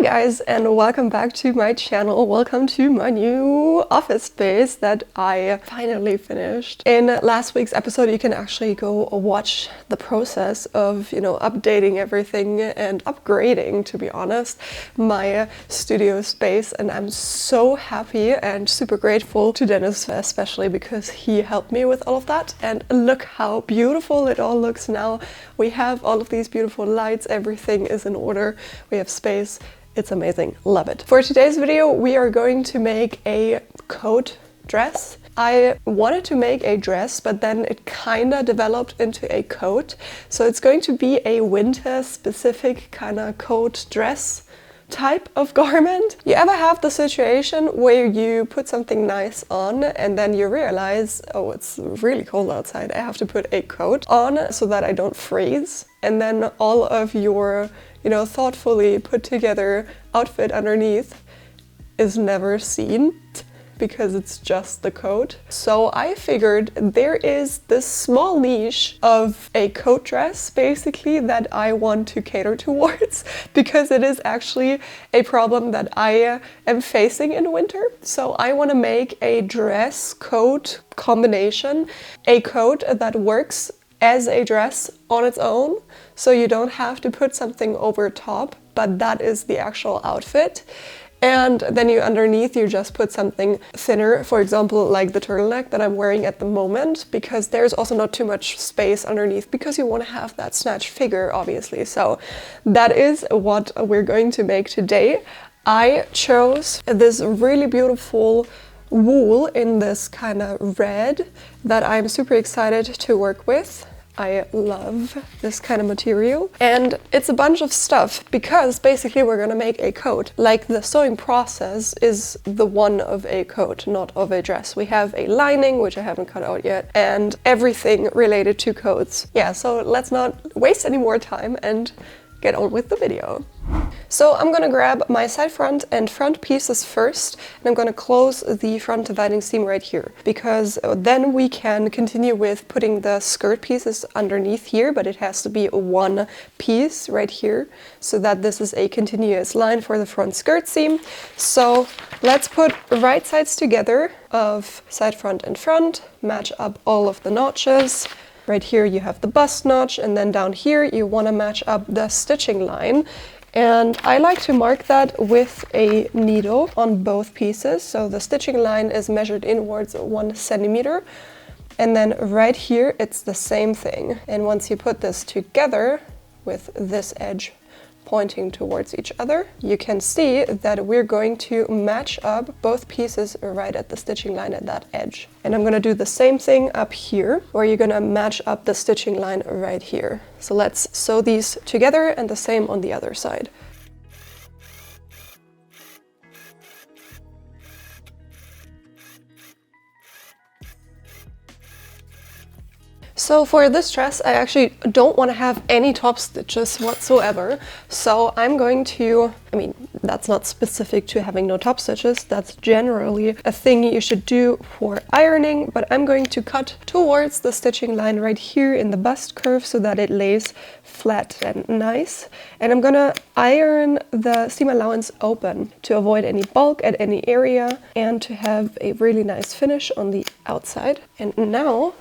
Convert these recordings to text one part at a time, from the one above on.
guys, and welcome back to my channel. Welcome to my new office space that I finally finished. In last week's episode you can actually go watch the process of, updating everything and upgrading, to be honest, my studio space, and I'm so happy and super grateful to Dennis, especially because he helped me with all of that. And look how beautiful it all looks now. We have all of these beautiful lights, everything is in order, we have space. It's amazing, love it. For today's video we are going to make a coat dress. I wanted to make a dress, but then it kinda developed into a coat. So it's going to be a winter specific kind of coat dress type of garment. You ever have the situation where you put something nice on and then you realize, oh, it's really cold outside, I have to put a coat on so that I don't freeze, and then all of your thoughtfully put together outfit underneath is never seen because it's just the coat. So I figured there is this small niche of a coat dress basically that I want to cater towards because it is actually a problem that I am facing in winter. So I want to make a dress coat combination, a coat that works as a dress on its own, so you don't have to put something over top, but that is the actual outfit. And then underneath you just put something thinner, for example like the turtleneck that I'm wearing at the moment, because there's also not too much space underneath because you want to have that snatched figure, obviously. So that is what we're going to make today. I chose this really beautiful wool in this kind of red that I'm super excited to work with. I love this kind of material, and it's a bunch of stuff because basically we're gonna make a coat. Like, the sewing process is the one of a coat, not of a dress. We have a lining, which I haven't cut out yet, and everything related to coats. Yeah, so let's not waste any more time and get on with the video. So I'm gonna grab my side front and front pieces first, and I'm gonna close the front dividing seam right here, because then we can continue with putting the skirt pieces underneath here, but it has to be one piece right here so that this is a continuous line for the front skirt seam. So let's put right sides together of side front and front, match up all of the notches. Right here you have the bust notch, and then down here you want to match up the stitching line. And I like to mark that with a needle on both pieces. So the stitching line is measured inwards 1 centimeter. And then right here it's the same thing. And once you put this together with this edge pointing towards each other, you can see that we're going to match up both pieces right at the stitching line at that edge. And I'm going to do the same thing up here, where you're going to match up the stitching line right here. So let's sew these together, and the same on the other side. So for this dress, I actually don't want to have any top stitches whatsoever. So I'm going to, that's not specific to having no top stitches, that's generally a thing you should do for ironing, but I'm going to cut towards the stitching line right here in the bust curve so that it lays flat and nice. And I'm gonna iron the seam allowance open to avoid any bulk at any area and to have a really nice finish on the outside. And now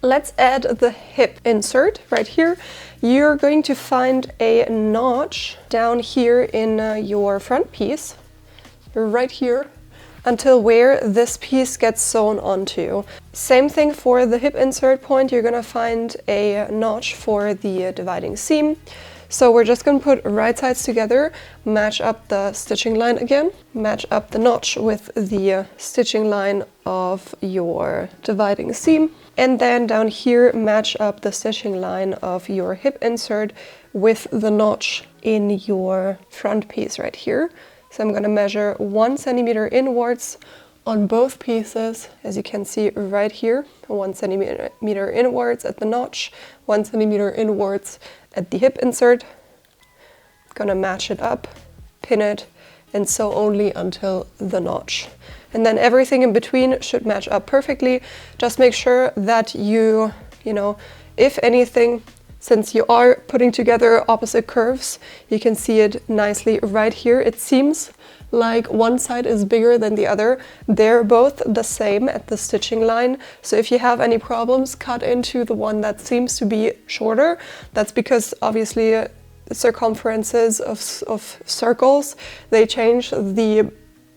let's add the hip insert right here. You're going to find a notch down here in your front piece, right here, until where this piece gets sewn onto. Same thing for the hip insert point, you're gonna find a notch for the dividing seam. So we're just going to put right sides together, match up the stitching line again, match up the notch with the stitching line of your dividing seam, and then down here match up the stitching line of your hip insert with the notch in your front piece right here. So I'm going to measure 1 centimeter inwards on both pieces, as you can see right here, 1 centimeter inwards at the notch, 1 centimeter inwards at the hip insert. Gonna match it up, pin it, and sew only until the notch. And then everything in between should match up perfectly. Just make sure that you know, if anything, since you are putting together opposite curves, you can see it nicely right here. It seems like one side is bigger than the other. They're both the same at the stitching line. So if you have any problems, cut into the one that seems to be shorter. That's because obviously circumferences of circles, they change the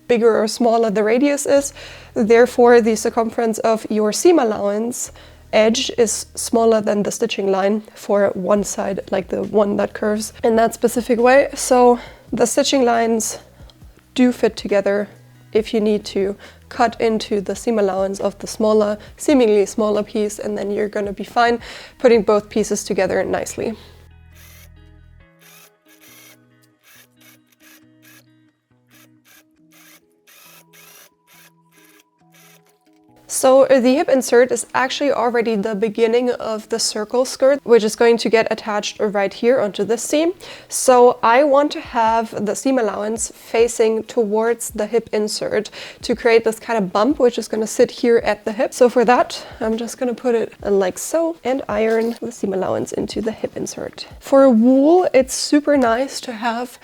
bigger or smaller the radius is. Therefore, the circumference of your seam allowance edge is smaller than the stitching line for one side, like the one that curves in that specific way. So the stitching lines do fit together. If you need to cut into the seam allowance of the smaller, seemingly smaller piece, and then you're going to be fine putting both pieces together nicely. So the hip insert is actually already the beginning of the circle skirt, which is going to get attached right here onto this seam. So I want to have the seam allowance facing towards the hip insert to create this kind of bump, which is going to sit here at the hip. So for that, I'm just going to put it like so and iron the seam allowance into the hip insert. For wool, it's super nice to have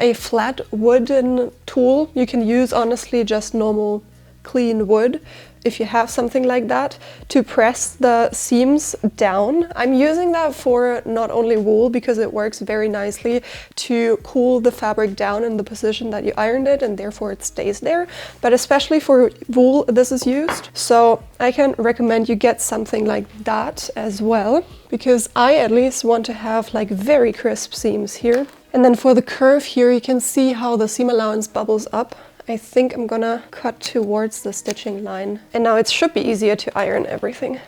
a flat wooden tool. You can use honestly just normal clean wood if you have something like that, to press the seams down. I'm using that for not only wool because it works very nicely to cool the fabric down in the position that you ironed it, and therefore it stays there, but especially for wool this is used. So I can recommend you get something like that as well, because I at least want to have like very crisp seams here. And then for the curve here, you can see how the seam allowance bubbles up. I think I'm gonna cut towards the stitching line. And now it should be easier to iron everything.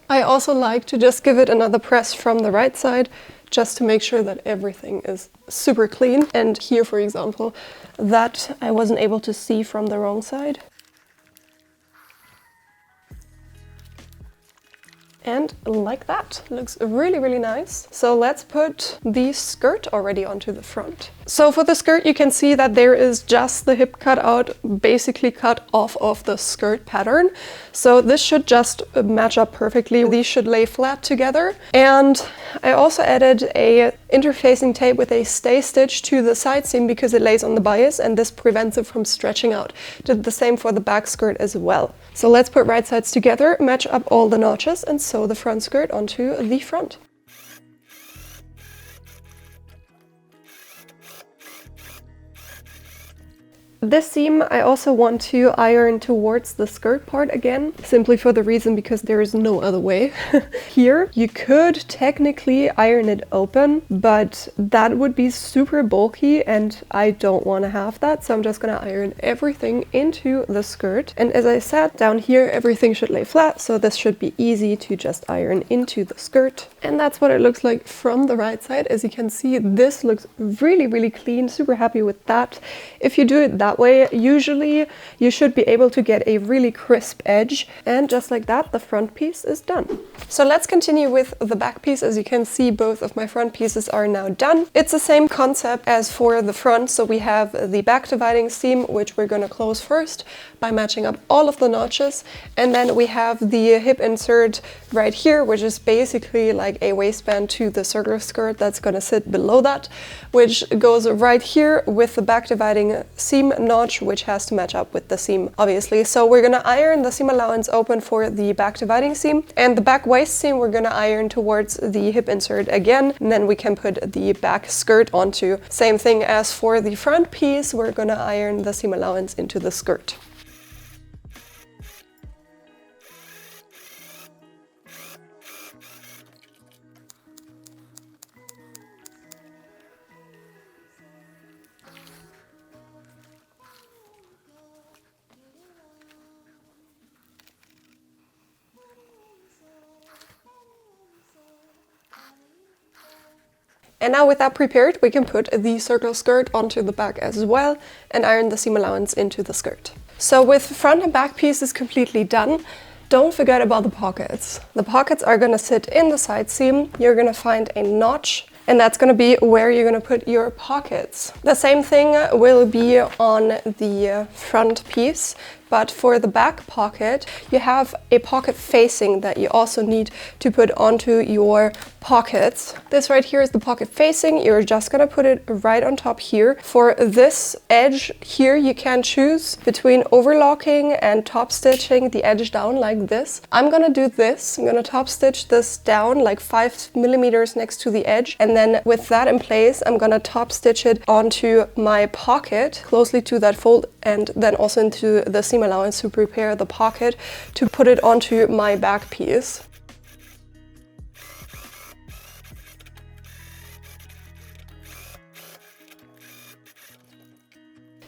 I also like to just give it another press from the right side, just to make sure that everything is super clean. And here, for example, that I wasn't able to see from the wrong side. And like that, looks really, really nice. So let's put the skirt already onto the front. So for the skirt, you can see that there is just the hip cut out, basically cut off of the skirt pattern. So this should just match up perfectly. These should lay flat together. And I also added a interfacing tape with a stay stitch to the side seam because it lays on the bias, and this prevents it from stretching out. Did the same for the back skirt as well. So let's put right sides together, match up all the notches, and sew the front skirt onto the front. This seam I also want to iron towards the skirt part again, simply for the reason because there is no other way. Here you could technically iron it open, but that would be super bulky and I don't want to have that, so I'm just gonna iron everything into the skirt. And as I said, down here everything should lay flat, so this should be easy to just iron into the skirt. And that's what it looks like from the right side. As you can see, this looks really, really clean, super happy with that. If you do it that way, usually you should be able to get a really crisp edge, and just like that the front piece is done. So let's continue with the back piece. As you can see, both of my front pieces are now done. It's the same concept as for the front, so we have the back dividing seam, which we're going to close first by matching up all of the notches, and then we have the hip insert right here, which is basically like a waistband to the circular skirt that's going to sit below that, which goes right here with the back dividing seam notch, which has to match up with the seam, obviously. So we're going to iron the seam allowance open for the back dividing seam, and the back waist seam we're going to iron towards the hip insert again, and then we can put the back skirt onto. Same thing as for the front piece, we're going to iron the seam allowance into the skirt. And now with that prepared, we can put the circle skirt onto the back as well and iron the seam allowance into the skirt. So with front and back pieces completely done, don't forget about the pockets. The pockets are gonna sit in the side seam. You're gonna find a notch, and that's gonna be where you're gonna put your pockets. The same thing will be on the front piece, but for the back pocket, you have a pocket facing that you also need to put onto your pockets. This right here is the pocket facing. You're just gonna put it right on top here. For this edge here, you can choose between overlocking and top stitching the edge down like this. I'm gonna do this. I'm gonna top stitch this down like 5 millimeters next to the edge, and then with that in place, I'm gonna top stitch it onto my pocket closely to that fold, and then also into the seam allowance to prepare the pocket to put it onto my back piece.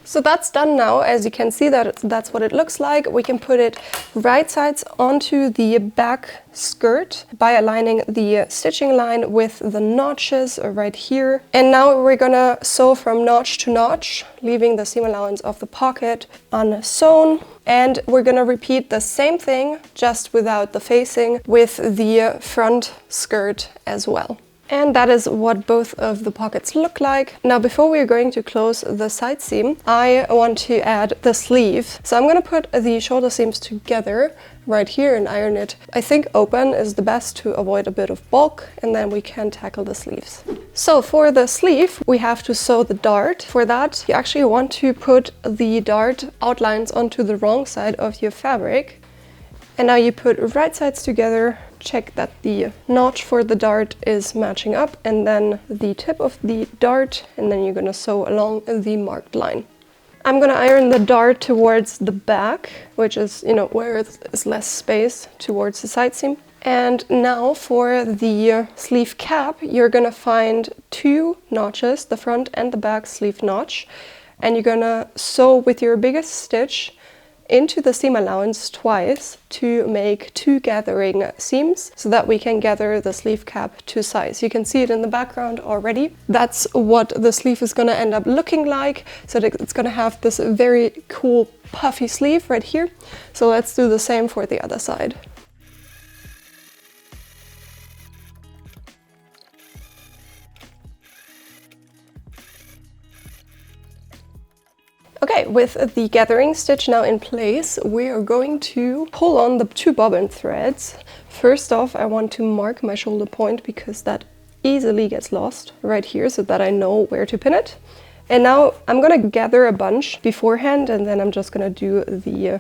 So that's done now. As you can see, that's what it looks like. We can put it right sides onto the back skirt by aligning the stitching line with the notches right here. And now we're gonna sew from notch to notch, leaving the seam allowance of the pocket unsewn. And we're gonna repeat the same thing, just without the facing, with the front skirt as well. And that is what both of the pockets look like. Now, before we're going to close the side seam, I want to add the sleeve. So I'm gonna put the shoulder seams together right here and iron it. I think open is the best to avoid a bit of bulk, and then we can tackle the sleeves. So for the sleeve, we have to sew the dart. For that, you actually want to put the dart outlines onto the wrong side of your fabric. And now you put right sides together, check that the notch for the dart is matching up, and then the tip of the dart, and then you're gonna sew along the marked line. I'm gonna iron the dart towards the back, which is, where there's less space towards the side seam. And now for the sleeve cap, you're gonna find 2 notches, the front and the back sleeve notch, and you're gonna sew with your biggest stitch into the seam allowance twice to make 2 gathering seams so that we can gather the sleeve cap to size. You can see it in the background already. That's what the sleeve is going to end up looking like. So it's going to have this very cool puffy sleeve right here. So let's do the same for the other side. Okay, with the gathering stitch now in place, we are going to pull on the 2 bobbin threads. First off, I want to mark my shoulder point because that easily gets lost right here so that I know where to pin it. And now I'm gonna gather a bunch beforehand, and then I'm just gonna do the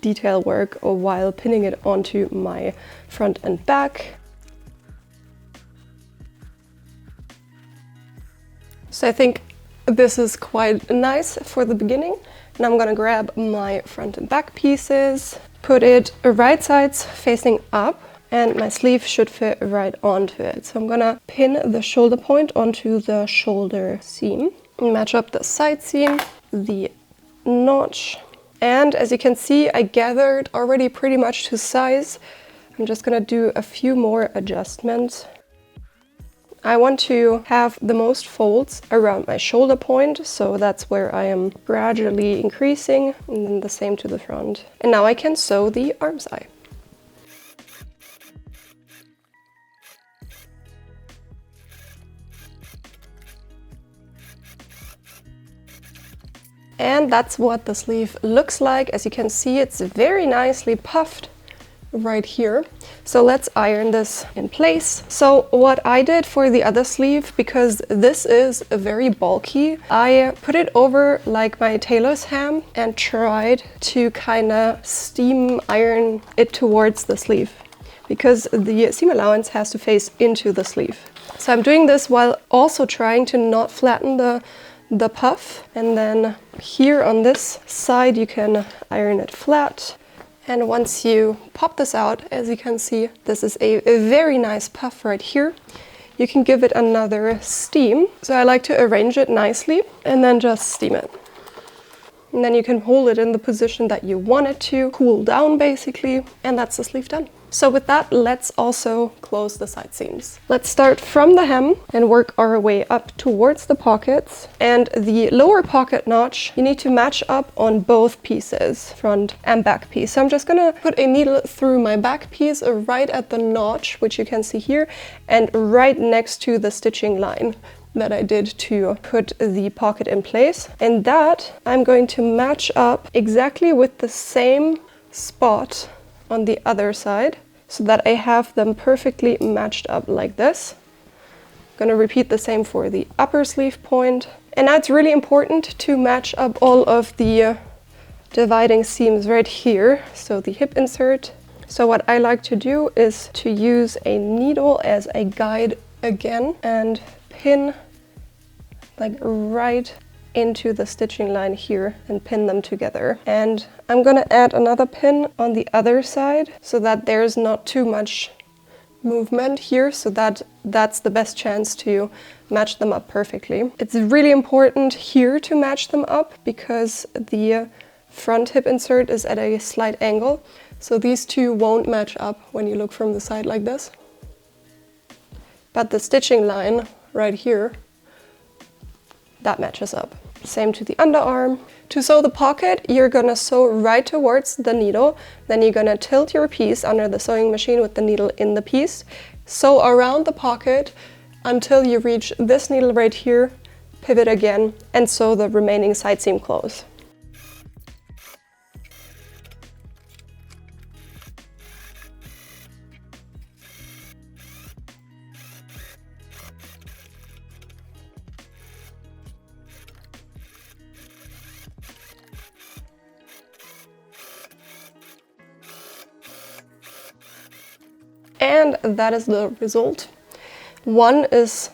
detail work while pinning it onto my front and back. So I think this is quite nice for the beginning. And I'm gonna grab my front and back pieces, put it right sides facing up, and my sleeve should fit right onto it. So I'm gonna pin the shoulder point onto the shoulder seam, match up the side seam, the notch. And as you can see, I gathered already pretty much to size. I'm just gonna do a few more adjustments. I want to have the most folds around my shoulder point, so that's where I am gradually increasing, and then the same to the front. And now I can sew the arm's eye. And that's what the sleeve looks like. As you can see, it's very nicely puffed right here. So let's iron this in place. So what I did for the other sleeve, because this is very bulky, I put it over like my tailor's ham and tried to kind of steam iron it towards the sleeve, because the seam allowance has to face into the sleeve. So I'm doing this while also trying to not flatten the puff, and then here on this side you can iron it flat. And once you pop this out, as you can see, this is a very nice puff right here. You can give it another steam. So I like to arrange it nicely and then just steam it. And then you can hold it in the position that you want it to cool down basically, and that's the sleeve done. So with that, let's also close the side seams. Let's start from the hem and work our way up towards the pockets. And the lower pocket notch, you need to match up on both pieces, front and back piece. So I'm just gonna put a needle through my back piece right at the notch, which you can see here, and right next to the stitching line that I did to put the pocket in place. And that I'm going to match up exactly with the same spot on the other side, so that I have them perfectly matched up like this. I'm gonna repeat the same for the upper sleeve point. And now it's really important to match up all of the dividing seams right here, so the hip insert. So what I like to do is to use a needle as a guide again and pin like right into the stitching line here and pin them together. And I'm gonna add another pin on the other side so that there's not too much movement here, so that that's the best chance to match them up perfectly. It's really important here to match them up because the front hip insert is at a slight angle, so these two won't match up when you look from the side like this. But the stitching line right here, that matches up. Same to the underarm. To sew the pocket, you're gonna sew right towards the needle, then you're gonna tilt your piece under the sewing machine with the needle in the piece, sew around the pocket until you reach this needle right here, pivot again, and sew the remaining side seam close. And that is the result. One is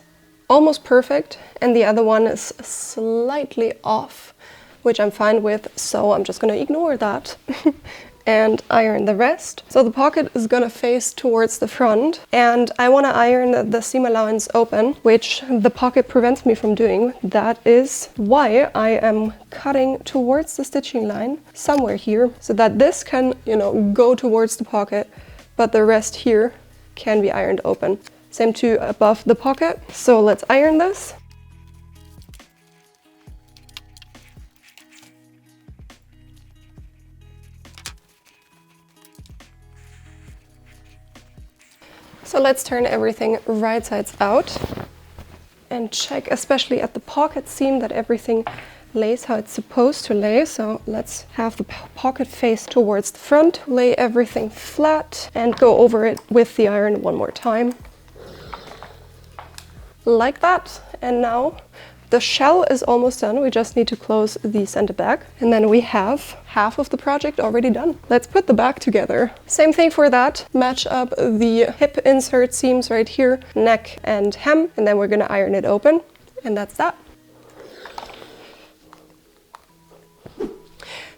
almost perfect and the other one is slightly off, which I'm fine with, so I'm just gonna ignore that and iron the rest. So the pocket is gonna face towards the front and I wanna iron the seam allowance open, which the pocket prevents me from doing. That is why I am cutting towards the stitching line somewhere here so that this can, go towards the pocket, but the rest here can be ironed open. Same to above the pocket. So let's iron this. So let's turn everything right sides out and check, especially at the pocket seam, that everything lays how it's supposed to lay. So let's have the pocket face towards the front, lay everything flat and go over it with the iron one more time. Like that. And now the shell is almost done. We just need to close the center back and then we have half of the project already done. Let's put the back together. Same thing for that. Match up the hip insert seams right here, neck and hem, and then we're gonna iron it open, and that's that.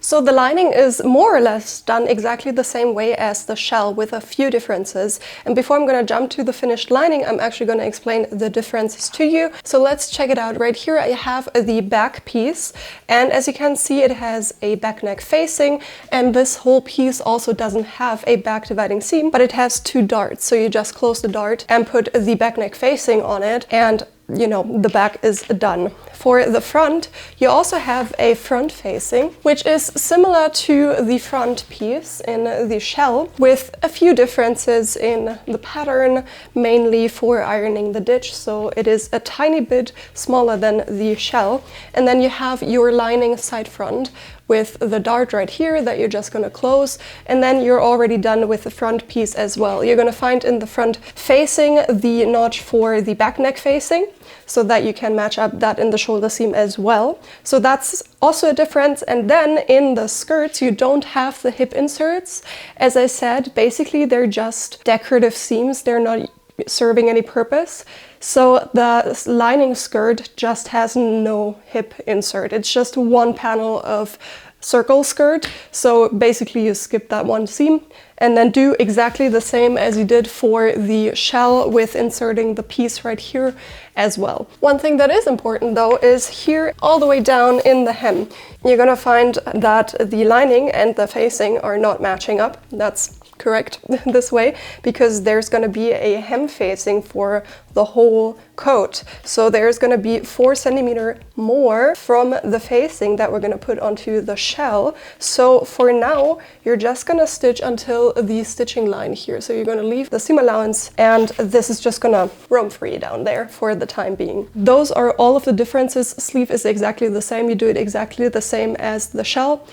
So the lining is more or less done exactly the same way as the shell, with a few differences. And before I'm going to jump to the finished lining, I'm actually going to explain the differences to you. So let's check it out. Right here I have the back piece, and as you can see it has a back neck facing, and this whole piece also doesn't have a back dividing seam, but it has two darts. So you just close the dart and put the back neck facing on it, and the back is done. For the front, you also have a front facing, which is similar to the front piece in the shell, with a few differences in the pattern, mainly for ironing the ditch. So it is a tiny bit smaller than the shell. And then you have your lining side front with the dart right here that you're just going to close, and then you're already done with the front piece as well. You're going to find in the front facing the notch for the back neck facing, so that you can match up that in the shoulder seam as well. So that's also a difference. And then in the skirts, you don't have the hip inserts. As I said, basically they're just decorative seams. They're not serving any purpose. So the lining skirt just has no hip insert. It's just one panel of circle skirt. So basically you skip that one seam and then do exactly the same as you did for the shell with inserting the piece right here as well. One thing that is important though is here all the way down in the hem. You're gonna find that the lining and the facing are not matching up. That's correct this way, because there's going to be a hem facing for the whole coat. So there's going to be 4 centimeters more from the facing that we're going to put onto the shell. So for now, you're just going to stitch until the stitching line here. So you're going to leave the seam allowance and this is just going to roam free down there for the time being. Those are all of the differences. Sleeve is exactly the same. You do it exactly the same as the shell.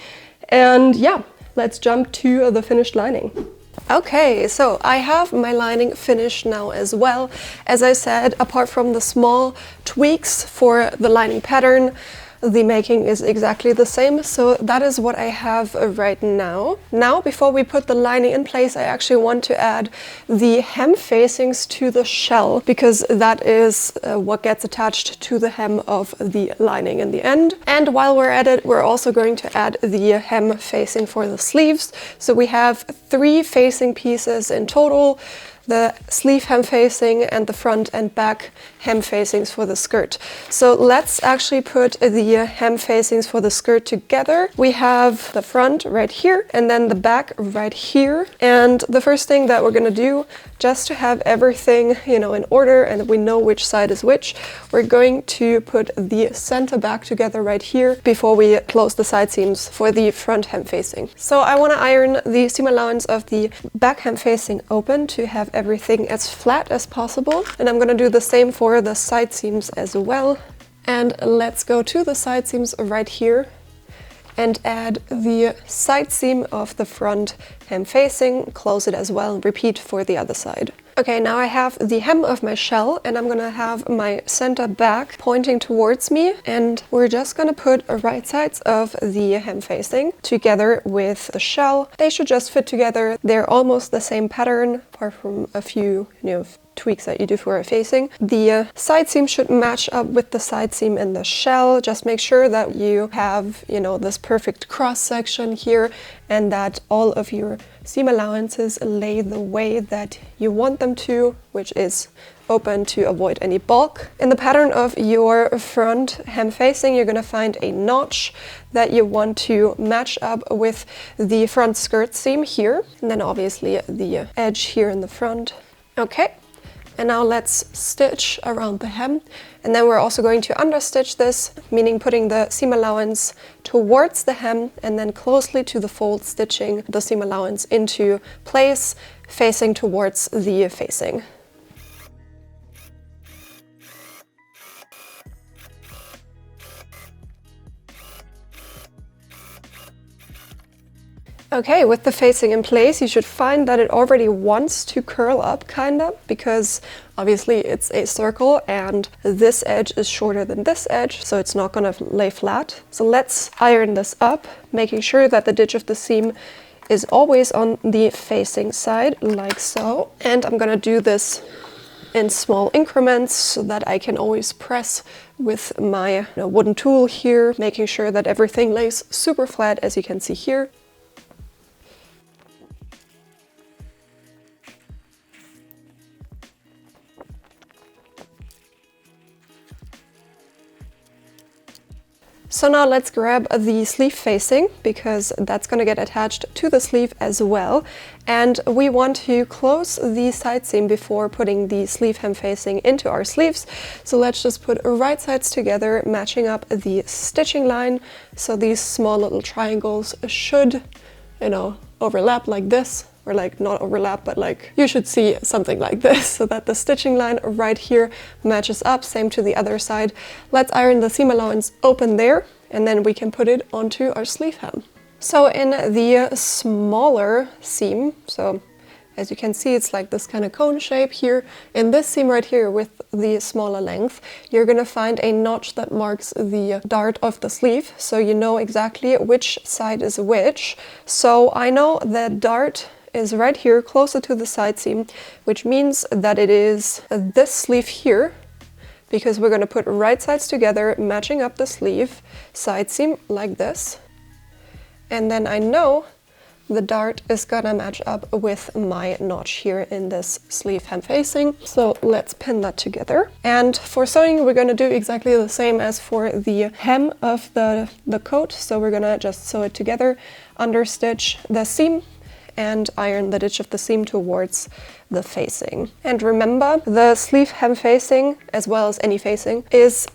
And yeah, let's jump to the finished lining. Okay, so I have my lining finished now as well. As I said, apart from the small tweaks for the lining pattern, the making is exactly the same. So that is what I have right now. Now, before we put the lining in place, I actually want to add the hem facings to the shell, because that is what gets attached to the hem of the lining in the end. And while we're at it, we're also going to add the hem facing for the sleeves. So we have 3 facing pieces in total: the sleeve hem facing and the front and back hem facings for the skirt. So let's actually put the hem facings for the skirt together. We have the front right here and then the back right here. And the first thing that we're gonna do, just to have everything, you know, in order and we know which side is which, we're going to put the center back together right here before we close the side seams for the front hem facing. So I want to iron the seam allowance of the back hem facing open to have everything as flat as possible. And I'm going to do the same for the side seams as well. And let's go to the side seams right here and add the side seam of the front hem facing, close it as well, and repeat for the other side. Okay, now I have the hem of my shell and I'm gonna have my center back pointing towards me, and we're just gonna put right sides of the hem facing together with the shell. They should just fit together. They're almost the same pattern, apart from a few, tweaks that you do for a facing. The side seam should match up with the side seam in the shell. Just make sure that you have, this perfect cross section here and that all of your seam allowances lay the way that you want them to, which is open to avoid any bulk. In the pattern of your front hem facing, you're going to find a notch that you want to match up with the front skirt seam here, and then obviously the edge here in the front. Okay. And now let's stitch around the hem. And then we're also going to understitch this, meaning putting the seam allowance towards the hem and then closely to the fold, stitching the seam allowance into place, facing towards the facing. Okay, with the facing in place, you should find that it already wants to curl up, kinda, because obviously it's a circle and this edge is shorter than this edge, so it's not gonna lay flat. So let's iron this up, making sure that the ditch of the seam is always on the facing side, like so. And I'm gonna do this in small increments so that I can always press with my wooden tool here, making sure that everything lays super flat, as you can see here. So now let's grab the sleeve facing, because that's going to get attached to the sleeve as well. And we want to close the side seam before putting the sleeve hem facing into our sleeves. So let's just put right sides together, matching up the stitching line. So these small little triangles should, overlap like this. Or like not overlap, but like you should see something like this, so that the stitching line right here matches up. Same to the other side. Let's iron the seam allowance open there, and then we can put it onto our sleeve hem. So in the smaller seam, so as you can see, it's like this kind of cone shape here. In this seam right here with the smaller length, you're gonna find a notch that marks the dart of the sleeve, so you know exactly which side is which. So I know that dart is right here closer to the side seam, which means that it is this sleeve here, because we're going to put right sides together, matching up the sleeve side seam like this. and then I know the dart is gonna match up with my notch here in this sleeve hem facing. So let's pin that together. And for sewing, we're gonna do exactly the same as for the hem of the coat. So we're gonna just sew it together, understitch the seam, and iron the ditch of the seam towards the facing. And remember, the sleeve hem facing, as well as any facing, is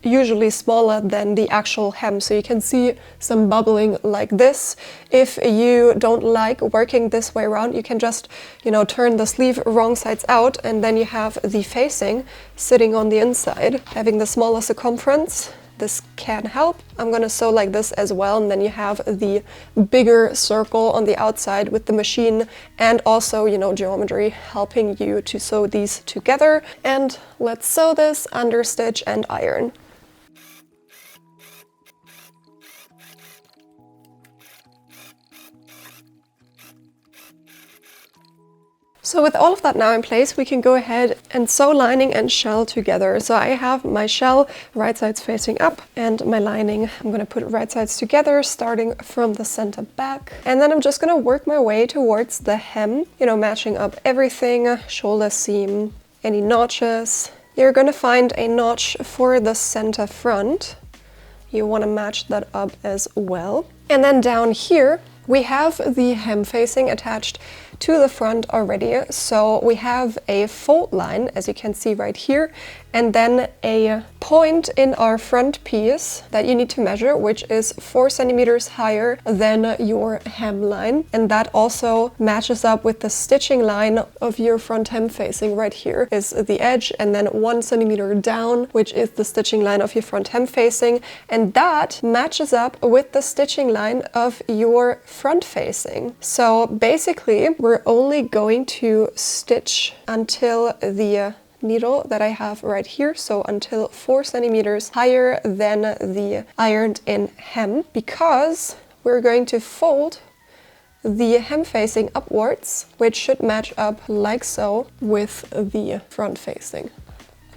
usually smaller than the actual hem, so you can see some bubbling like this. If you don't like working this way around, you can just, you know, turn the sleeve wrong sides out, and then you have the facing sitting on the inside. Having the smaller circumference, this can help. I'm gonna sew like this as well, and then you have the bigger circle on the outside with the machine and also, you know, geometry helping you to sew these together. And let's sew this, understitch and iron. So with all of that now in place, we can go ahead and sew lining and shell together. So I have my shell right sides facing up and my lining, I'm gonna put right sides together, starting from the center back. And then I'm just gonna work my way towards the hem, you know, matching up everything, shoulder seam, any notches. You're gonna find a notch for the center front. You wanna match that up as well. And then down here, we have the hem facing attached to the front already. So we have a fold line, as you can see right here, and then a point in our front piece that you need to measure, which is 4 centimeters higher than your hem line. And that also matches up with the stitching line of your front hem facing. Right here is the edge, and then 1 centimeter down, which is the stitching line of your front hem facing. And that matches up with the stitching line of your front facing. So basically, we're only going to stitch until the needle that I have right here, so until 4 centimeters higher than the ironed in hem, because we're going to fold the hem facing upwards, which should match up like so with the front facing.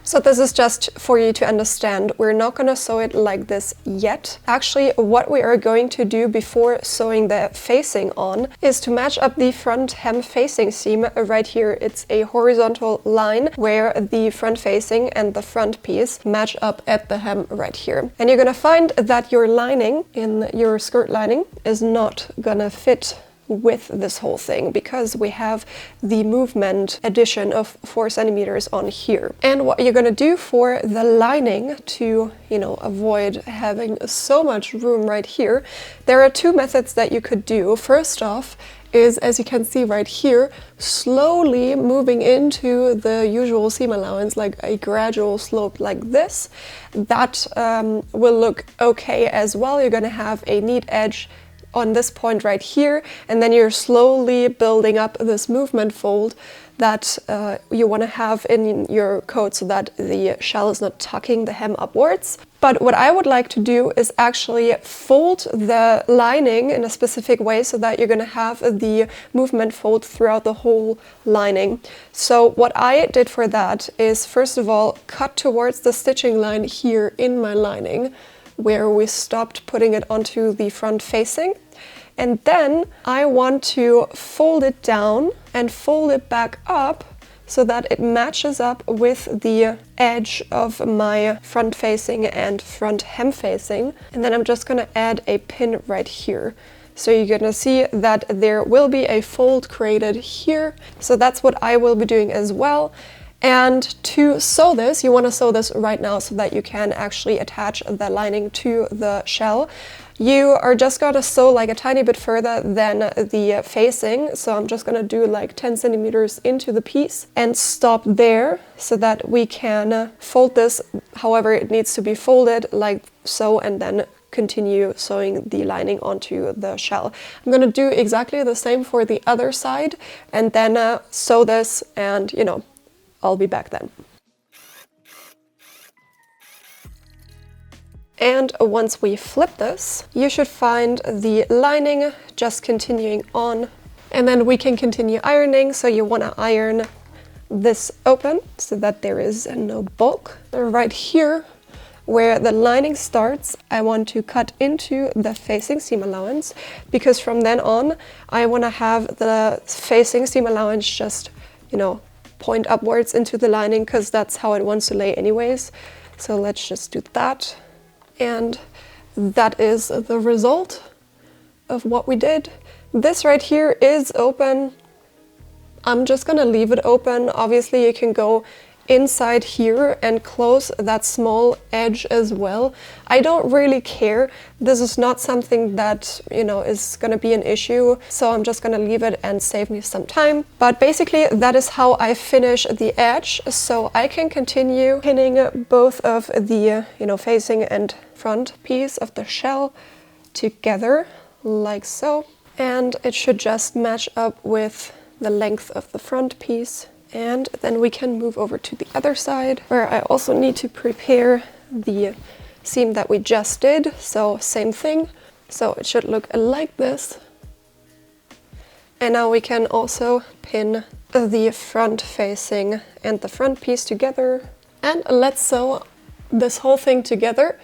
So this is just for you to understand. We're not going to sew it like this yet. Actually, what we are going to do before sewing the facing on is to match up the front hem facing seam right here. It's a horizontal line where the front facing and the front piece match up at the hem right here. And you're going to find that your lining in your skirt lining is not going to fit with this whole thing, because we have the movement addition of 4 centimeters on here. And what you're gonna do for the lining to, you know, avoid having so much room right here, there are 2 methods that you could do. First off is, as you can see right here, slowly moving into the usual seam allowance, like a gradual slope like this. That will look okay as well. You're gonna have a neat edge on this point right here, and then you're slowly building up this movement fold that you want to have in your coat so that the shell is not tucking the hem upwards. But what I would like to do is actually fold the lining in a specific way so that you're going to have the movement fold throughout the whole lining. So what I did for that is, first of all, cut towards the stitching line here in my lining, where we stopped putting it onto the front facing. And then I want to fold it down and fold it back up so that it matches up with the edge of my front facing and front hem facing. And then I'm just gonna add a pin right here. So you're gonna see that there will be a fold created here. So that's what I will be doing as well. And to sew this, you want to sew this right now so that you can actually attach the lining to the shell. You are just going to sew like a tiny bit further than the facing. So I'm just going to do like 10 centimeters into the piece and stop there so that we can fold this however it needs to be folded, like so, and then continue sewing the lining onto the shell. I'm going to do exactly the same for the other side, and then sew this, and you know, I'll be back then. And once we flip this, you should find the lining just continuing on, and then we can continue ironing. So you want to iron this open so that there is no bulk. Right here, where the lining starts, I want to cut into the facing seam allowance, because from then on, I want to have the facing seam allowance just, point upwards into the lining, because that's how it wants to lay anyways. So let's just do that. And that is the result of what we did. This right here is open. I'm just gonna leave it open. Obviously you can go inside here and close that small edge as well. I don't really care. This is not something that, is gonna be an issue. So I'm just gonna leave it and save me some time. But basically that is how I finish the edge. So I can continue pinning both of the, facing and front piece of the shell together like so. And it should just match up with the length of the front piece. And then we can move over to the other side, where I also need to prepare the seam that we just did. So same thing. So it should look like this. And now we can also pin the front facing and the front piece together. And let's sew this whole thing together,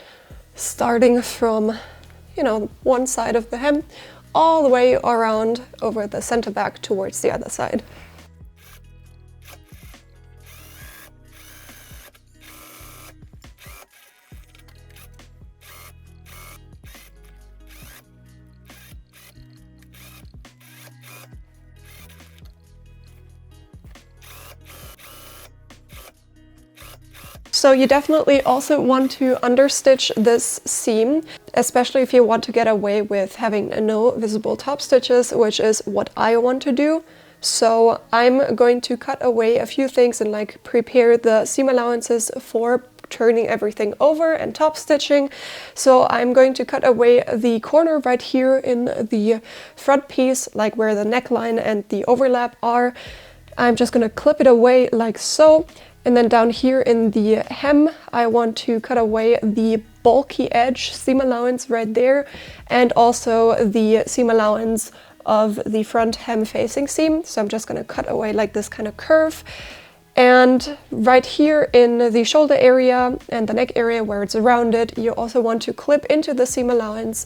starting from, one side of the hem all the way around over the center back towards the other side. So you definitely also want to understitch this seam, especially if you want to get away with having no visible top stitches, which is what I want to do. So I'm going to cut away a few things and prepare the seam allowances for turning everything over and top stitching. So I'm going to cut away the corner right here in the front piece, like where the neckline and the overlap are. I'm just going to clip it away like so. And then down here in the hem, I want to cut away the bulky edge seam allowance right there, and also the seam allowance of the front hem facing seam. So I'm just going to cut away like this kind of curve. And right here in the shoulder area and the neck area where it's rounded, you also want to clip into the seam allowance,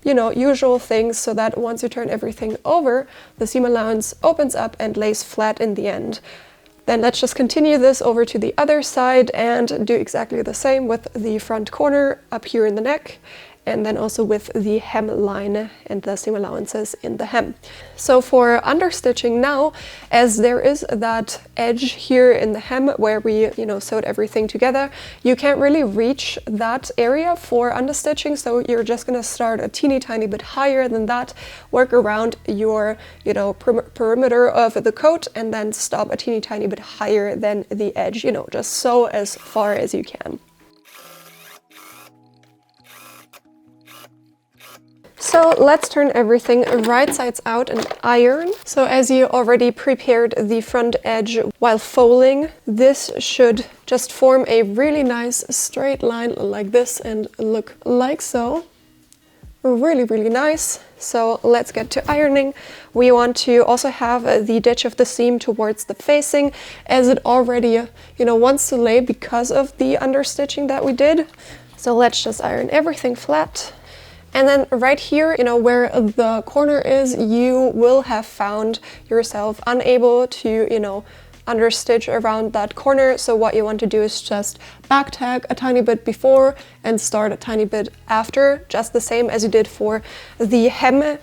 usual things, so that once you turn everything over, the seam allowance opens up and lays flat in the end. Then let's just continue this over to the other side and do exactly the same with the front corner up here in the neck, and then also with the hem line and the seam allowances in the hem. So for understitching now, as there is that edge here in the hem where we, sewed everything together, you can't really reach that area for understitching. So you're just gonna start a teeny tiny bit higher than that, work around your, perimeter of the coat, and then stop a teeny tiny bit higher than the edge, just sew as far as you can. So let's turn everything right sides out and iron. So as you already prepared the front edge while folding, this should just form a really nice straight line like this and look like so. Really, really nice. So let's get to ironing. We want to also have the ditch of the seam towards the facing, as it already, wants to lay because of the understitching that we did. So let's just iron everything flat. And then right here, where the corner is, you will have found yourself unable to, understitch around that corner. So what you want to do is just back tag a tiny bit before and start a tiny bit after, just the same as you did for the hem.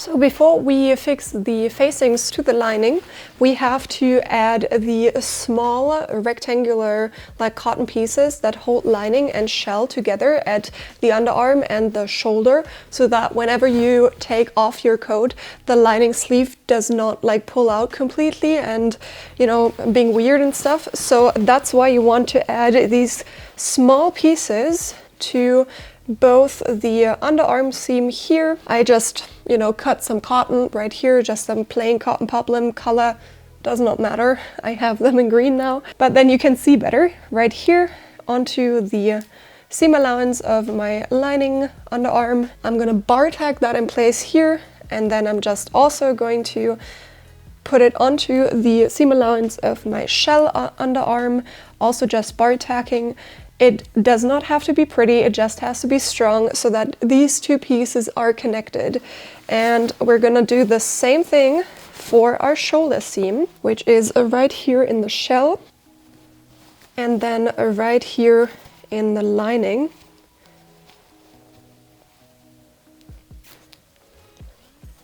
So before we fix the facings to the lining, we have to add the small rectangular like cotton pieces that hold lining and shell together at the underarm and the shoulder, so that whenever you take off your coat, the lining sleeve does not like pull out completely and, you know, being weird and stuff. So that's why you want to add these small pieces to both the underarm seam here. I just, you know, cut some cotton right here, just some plain cotton poplin color, does not matter. I have them in green now, but then you can see better right here onto the seam allowance of my lining underarm. I'm gonna bar tack that in place here, and then I'm just also going to put it onto the seam allowance of my shell underarm, also just bar tacking. It does not have to be pretty, it just has to be strong so that these two pieces are connected. And we're gonna do the same thing for our shoulder seam, which is right here in the shell, and then right here in the lining.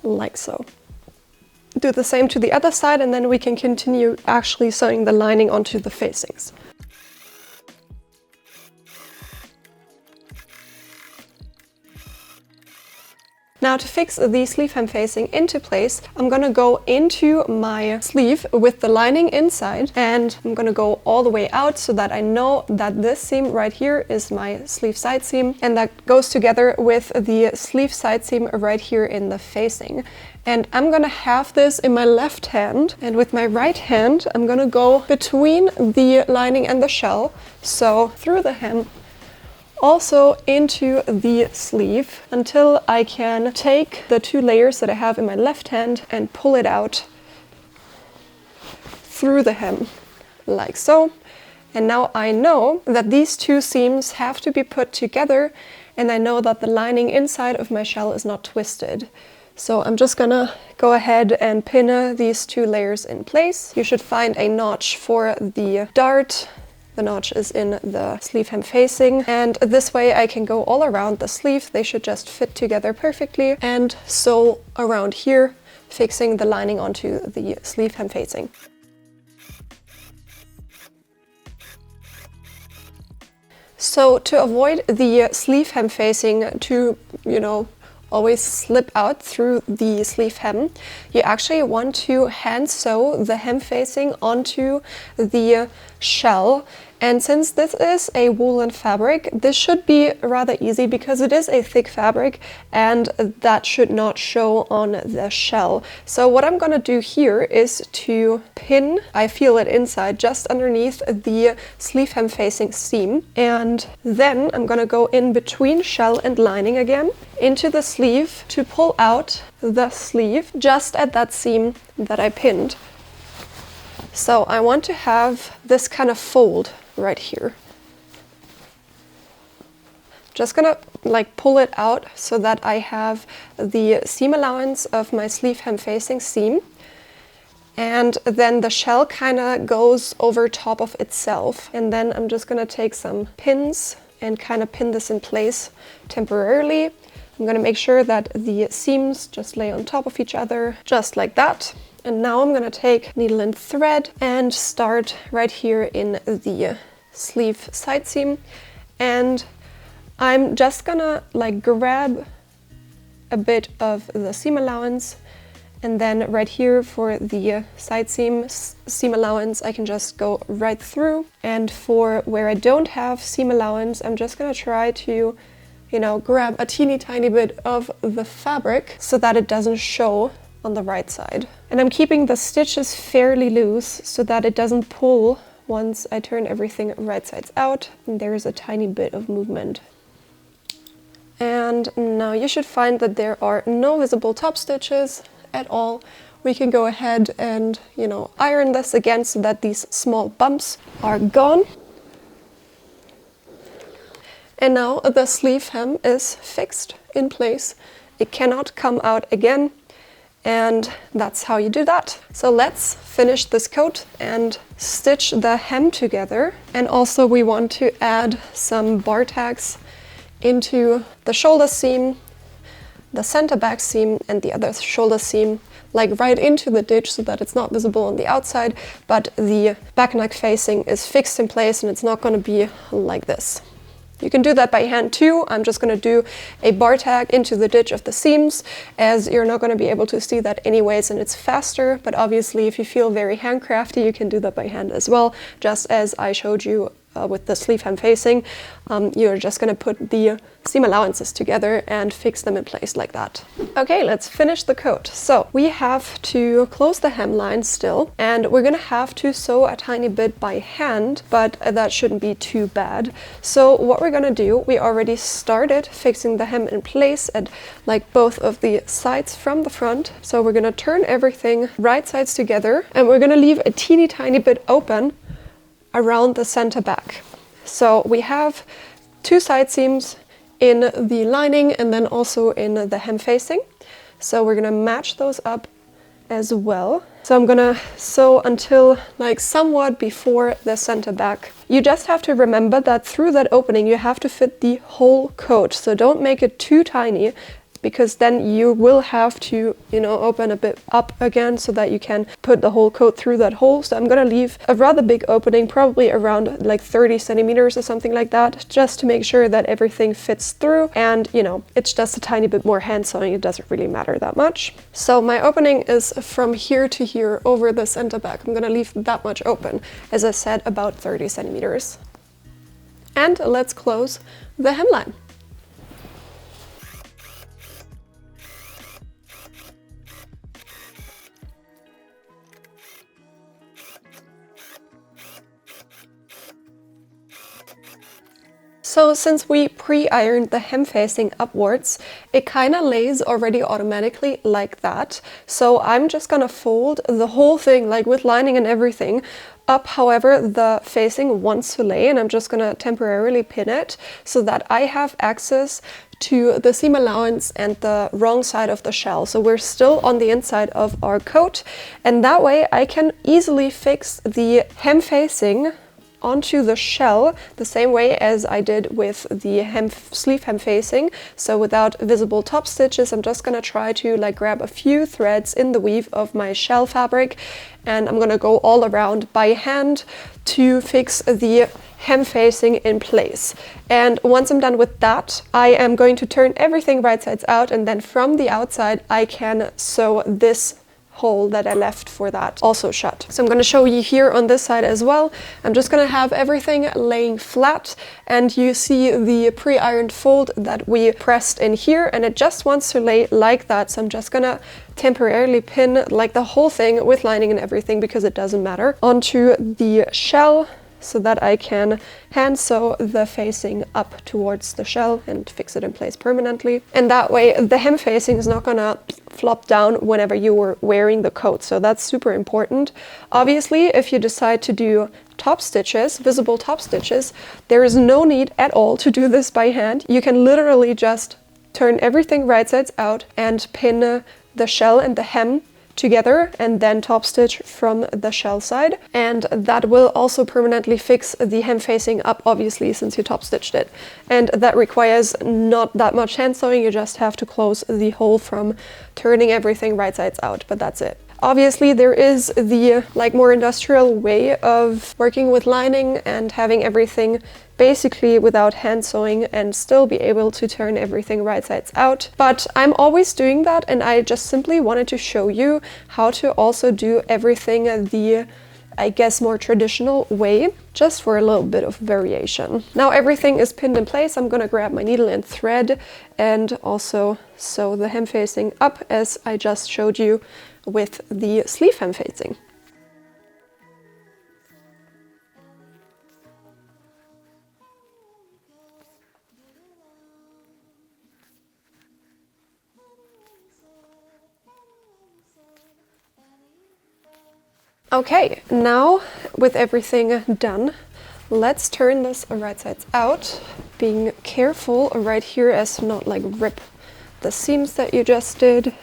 Like so. Do the same to the other side, and then we can continue actually sewing the lining onto the facings. Now to fix the sleeve hem facing into place, I'm gonna go into my sleeve with the lining inside, and I'm gonna go all the way out so that I know that this seam right here is my sleeve side seam, and that goes together with the sleeve side seam right here in the facing. And I'm gonna have this in my left hand, and with my right hand I'm gonna go between the lining and the shell, so through the hem, also into the sleeve, until I can take the two layers that I have in my left hand and pull it out through the hem, like so. And now I know that these two seams have to be put together, and I know that the lining inside of my shell is not twisted. So I'm just gonna go ahead and pin these two layers in place. You should find a notch for the dart. The notch is in the sleeve hem facing, and this way I can go all around the sleeve. They should just fit together perfectly, and sew around here, fixing the lining onto the sleeve hem facing. So to avoid the sleeve hem facing to, you know, always slip out through the sleeve hem, you actually want to hand sew the hem facing onto the shell. And since this is a woolen fabric, this should be rather easy because it is a thick fabric, and that should not show on the shell. So what I'm gonna do here is to pin, I feel it inside, just underneath the sleeve hem facing seam. And then I'm gonna go in between shell and lining again into the sleeve to pull out the sleeve just at that seam that I pinned. So I want to have this kind of fold right here. Just gonna like pull it out so that I have the seam allowance of my sleeve hem facing seam, and then the shell kind of goes over top of itself. And then I'm just gonna take some pins and kind of pin this in place temporarily. I'm gonna make sure that the seams just lay on top of each other, just like that. And now I'm gonna take needle and thread and start right here in the sleeve side seam. And I'm just gonna like grab a bit of the seam allowance, and then right here for the side seam allowance, I can just go right through. And for where I don't have seam allowance, I'm just gonna try to, you know, grab a teeny tiny bit of the fabric so that it doesn't show on the right side. And I'm keeping the stitches fairly loose so that it doesn't pull once I turn everything right sides out. And there is a tiny bit of movement. And now you should find that there are no visible top stitches at all. We can go ahead and, you know, iron this again so that these small bumps are gone. And now the sleeve hem is fixed in place. It cannot come out again. And that's how you do that. So let's finish this coat and stitch the hem together. And also we want to add some bar tacks into the shoulder seam the center back seam and the other shoulder seam like right into the ditch so that it's not visible on the outside, but the back neck facing is fixed in place and it's not going to be like this. You can do that by hand too. I'm just going to do a bar tag into the ditch of the seams, as you're not going to be able to see that anyways, and it's faster. But obviously if you feel very handcrafty, you can do that by hand as well, just as I showed you with the sleeve hem facing. You're just going to put the seam allowances together and fix them in place like that. Okay, let's finish the coat. So we have to close the hemline still, and we're going to have to sew a tiny bit by hand, but that shouldn't be too bad. So what we're going to do, we already started fixing the hem in place at like both of the sides from the front. So we're going to turn everything right sides together, and we're going to leave a teeny tiny bit open around the center back. So we have two side seams in the lining and then also in the hem facing. So we're gonna match those up as well. So I'm gonna sew until like somewhat before the center back. You just have to remember that through that opening you have to fit the whole coat. So don't make it too tiny, because then you will have to, you know, open a bit up again so that you can put the whole coat through that hole. So I'm gonna leave a rather big opening, probably around like 30 centimeters or something like that, just to make sure that everything fits through. And, you know, it's just a tiny bit more hand sewing. It doesn't really matter that much. So my opening is from here to here over the center back. I'm gonna leave that much open, as I said, about 30 centimeters. And let's close the hemline. So since we pre-ironed the hem facing upwards, it kind of lays already automatically like that. So I'm just gonna fold the whole thing, like with lining and everything, up however the facing wants to lay, and I'm just gonna temporarily pin it so that I have access to the seam allowance and the wrong side of the shell. So we're still on the inside of our coat, and that way I can easily fix the hem facing onto the shell the same way as I did with the sleeve hem facing. So without visible top stitches, I'm just gonna try to like grab a few threads in the weave of my shell fabric, and I'm gonna go all around by hand to fix the hem facing in place. And once I'm done with that, I am going to turn everything right sides out, and then from the outside I can sew this hole that I left for that also shut. So I'm going to show you here on this side as well. I'm just going to have everything laying flat, and you see the pre-ironed fold that we pressed in here, and it just wants to lay like that. So I'm just going to temporarily pin like the whole thing with lining and everything, because it doesn't matter, onto the shell, so that I can hand sew the facing up towards the shell and fix it in place permanently. And that way the hem facing is not gonna flop down whenever you were wearing the coat. So that's super important. Obviously, if you decide to do top stitches, visible top stitches, there is no need at all to do this by hand. You can literally just turn everything right sides out and pin the shell and the hem together and then top stitch from the shell side, and that will also permanently fix the hem facing up, obviously, since you top stitched it. And that requires not that much hand sewing. You just have to close the hole from turning everything right sides out, but that's it. Obviously, there is the like more industrial way of working with lining and having everything basically without hand sewing and still be able to turn everything right sides out. But I'm always doing that, and I just simply wanted to show you how to also do everything the, I guess, more traditional way, just for a little bit of variation. Now everything is pinned in place. I'm gonna grab my needle and thread and also sew the hem facing up as I just showed you with the sleeve hem facing. Okay, now with everything done, let's turn this right sides out, being careful right here as to not like rip the seams that you just did,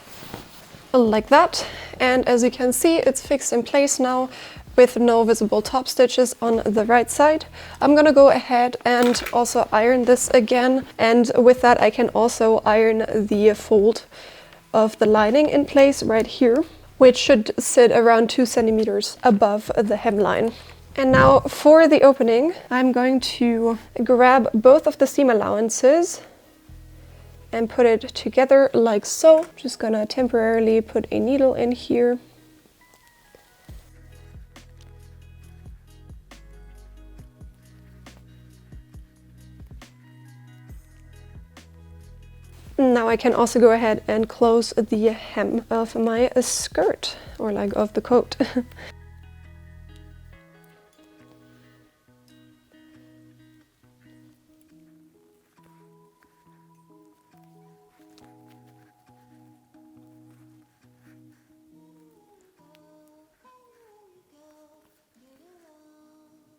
like that. And as you can see, it's fixed in place now. with no visible top stitches on the right side. I'm gonna go ahead and also iron this again, and with that I can also iron the fold of the lining in place right here, which should sit around 2 centimeters above the hemline. And now for the opening, I'm going to grab both of the seam allowances and put it together like so. I'm just gonna temporarily put a needle in here. Now I can also go ahead and close the hem of my skirt, or like of the coat.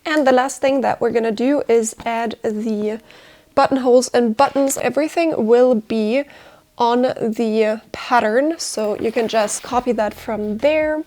And the last thing that we're gonna do is add the buttonholes and buttons. Everything will be on the pattern, so you can just copy that from there.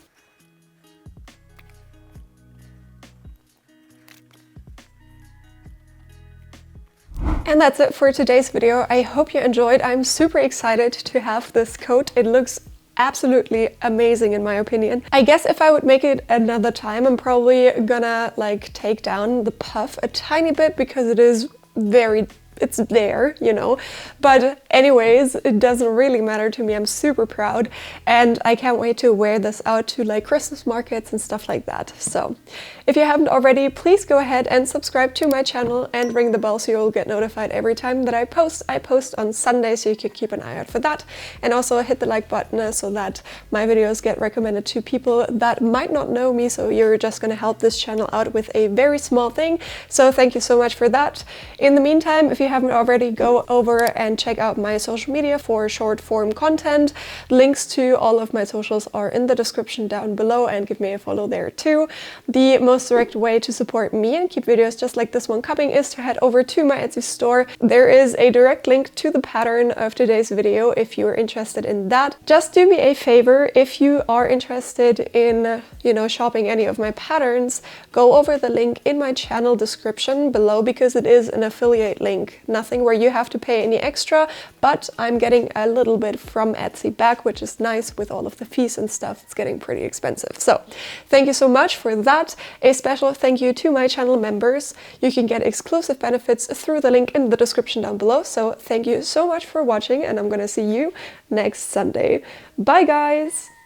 And that's it for today's video. I hope you enjoyed. I'm super excited to have this coat. It looks absolutely amazing in my opinion. I guess if I would make it another time, I'm probably gonna like take down the puff a tiny bit because it is it's there, you know. But anyways, it doesn't really matter to me. I'm super proud and I can't wait to wear this out to like Christmas markets and stuff like that. So if you haven't already, please go ahead and subscribe to my channel and ring the bell so you'll get notified every time that I post. I post on Sunday, so you can keep an eye out for that. And also hit the like button so that my videos get recommended to people that might not know me, so you're just gonna help this channel out with a very small thing. So thank you so much for that. In the meantime, if you haven't already, go over and check out my social media for short form content. Links to all of my socials are in the description down below, and give me a follow there too. The most direct way to support me and keep videos just like this one coming is to head over to my Etsy store. There is a direct link to the pattern of today's video if you're interested in that. Just do me a favor, if you are interested in, you know, shopping any of my patterns, go over the link in my channel description below, because it is an affiliate link. Nothing where you have to pay any extra, but I'm getting a little bit from Etsy back, which is nice. With all of the fees and stuff, it's getting pretty expensive. So thank you so much for that. A special thank you to my channel members. You can get exclusive benefits through the link in the description down below. So thank you so much for watching, and I'm gonna see you next Sunday. Bye guys!